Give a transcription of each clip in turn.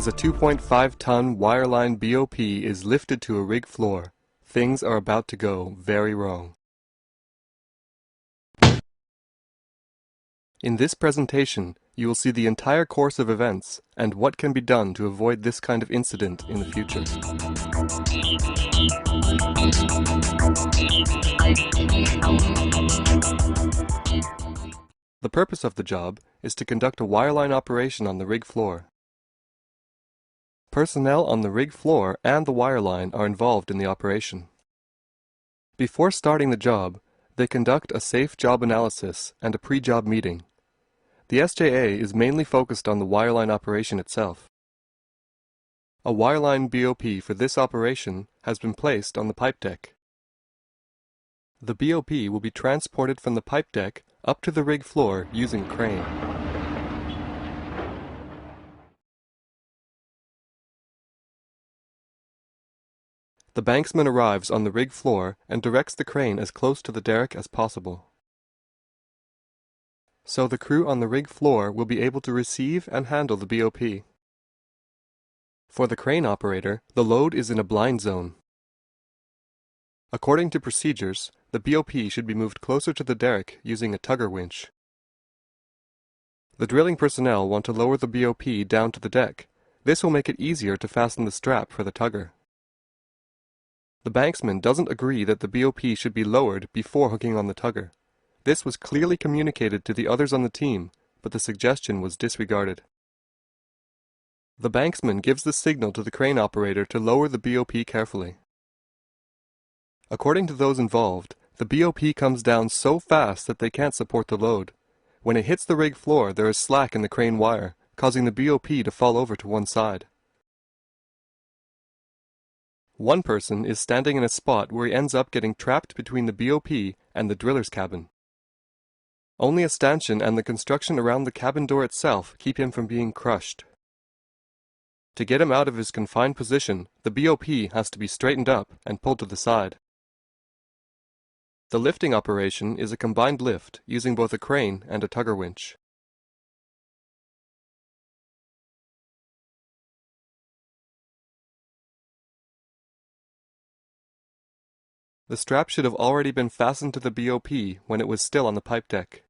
As a 2.5-ton wireline BOP is lifted to a rig floor, things are about to go very wrong. In this presentation, you will see the entire course of events and what can be done to avoid this kind of incident in the future. The purpose of the job is to conduct a wireline operation on the rig floor. Personnel on the rig floor and the wireline are involved in the operation. Before starting the job, they conduct a safe job analysis and a pre-job meeting. The SJA is mainly focused on the wireline operation itself. A wireline BOP for this operation has been placed on the pipe deck. The BOP will be transported from the pipe deck up to the rig floor using a crane. The banksman arrives on the rig floor and directs the crane as close to the derrick as possible. So the crew on the rig floor will be able to receive and handle the BOP. For the crane operator, the load is in a blind zone. According to procedures, the BOP should be moved closer to the derrick using a tugger winch. The drilling personnel want to lower the BOP down to the deck. This will make it easier to fasten the strap for the tugger. The banksman doesn't agree that the BOP should be lowered before hooking on the tugger. This was clearly communicated to the others on the team, but the suggestion was disregarded. The banksman gives the signal to the crane operator to lower the BOP carefully. According to those involved, the BOP comes down so fast that they can't support the load. When it hits the rig floor, there is slack in the crane wire, causing the BOP to fall over to one side. One person is standing in a spot where he ends up getting trapped between the BOP and the driller's cabin. Only a stanchion and the construction around the cabin door itself keep him from being crushed. To get him out of his confined position, the BOP has to be straightened up and pulled to the side. The lifting operation is a combined lift using both a crane and a tugger winch. The strap should have already been fastened to the BOP when it was still on the pipe deck.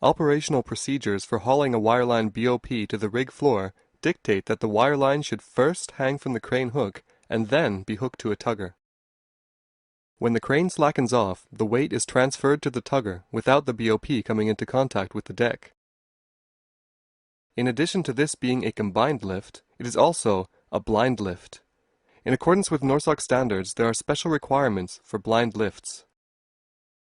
Operational procedures for hauling a wireline BOP to the rig floor dictate that the wireline should first hang from the crane hook and then be hooked to a tugger. When the crane slackens off, the weight is transferred to the tugger without the BOP coming into contact with the deck. In addition to this being a combined lift, it is also a blind lift. In accordance with NORSOK standards, there are special requirements for blind lifts.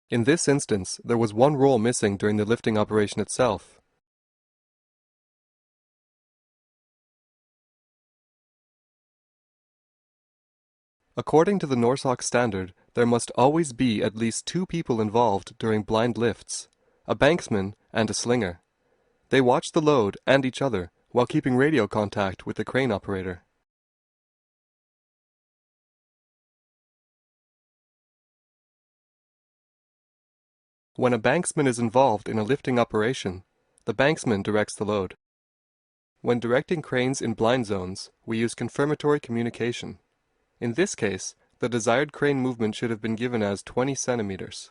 In this instance, there was one roll missing during the lifting operation itself. According to the NORSOK standard, there must always be at least 2 people involved during blind lifts, a banksman and a slinger. They watch the load and each other while keeping radio contact with the crane operator. When a banksman is involved in a lifting operation, the banksman directs the load. When directing cranes in blind zones, we use confirmatory communication. In this case, the desired crane movement should have been given as 20 centimeters.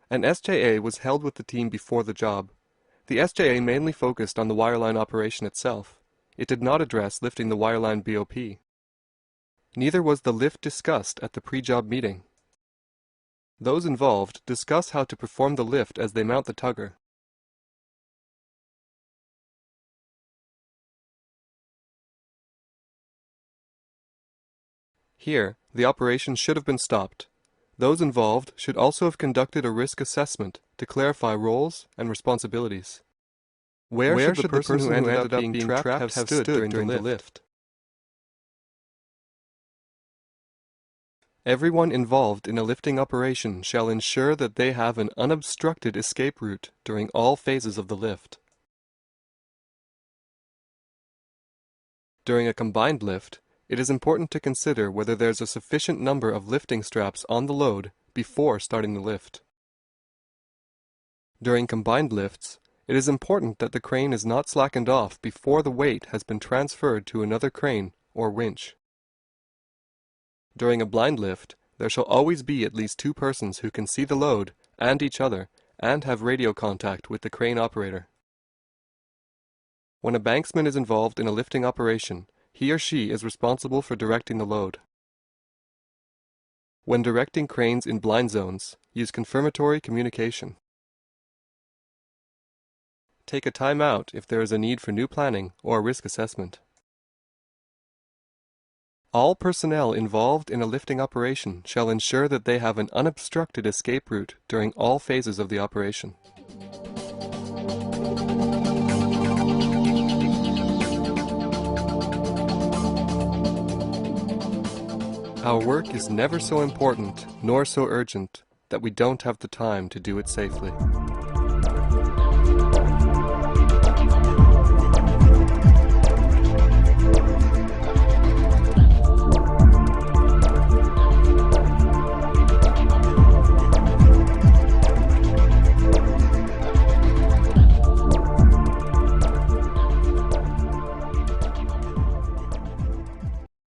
An SJA was held with the team before the job. The SJA mainly focused on the wireline operation itself. It did not address lifting the wireline BOP. Neither was the lift discussed at the pre-job meeting. Those involved discuss how to perform the lift as they mount the tugger. Here, the operation should have been stopped. Those involved should also have conducted a risk assessment to clarify roles and responsibilities. Where should the person who ended up being trapped have stood during the lift? Everyone involved in a lifting operation shall ensure that they have an unobstructed escape route during all phases of the lift. During a combined lift, it is important to consider whether there's a sufficient number of lifting straps on the load before starting the lift. During combined lifts, It is important that the crane is not slackened off before the weight has been transferred to another crane or winch. During a blind lift, there shall always be at least 2 persons who can see the load and each other and have radio contact with the crane operator. When a banksman is involved in a lifting operation, he or she is responsible for directing the load. When directing cranes in blind zones, use confirmatory communication. Take a time out if there is a need for new planning or risk assessment. All personnel involved in a lifting operation shall ensure that they have an unobstructed escape route during all phases of the operation. Our work is never so important nor so urgent that we don't have the time to do it safely.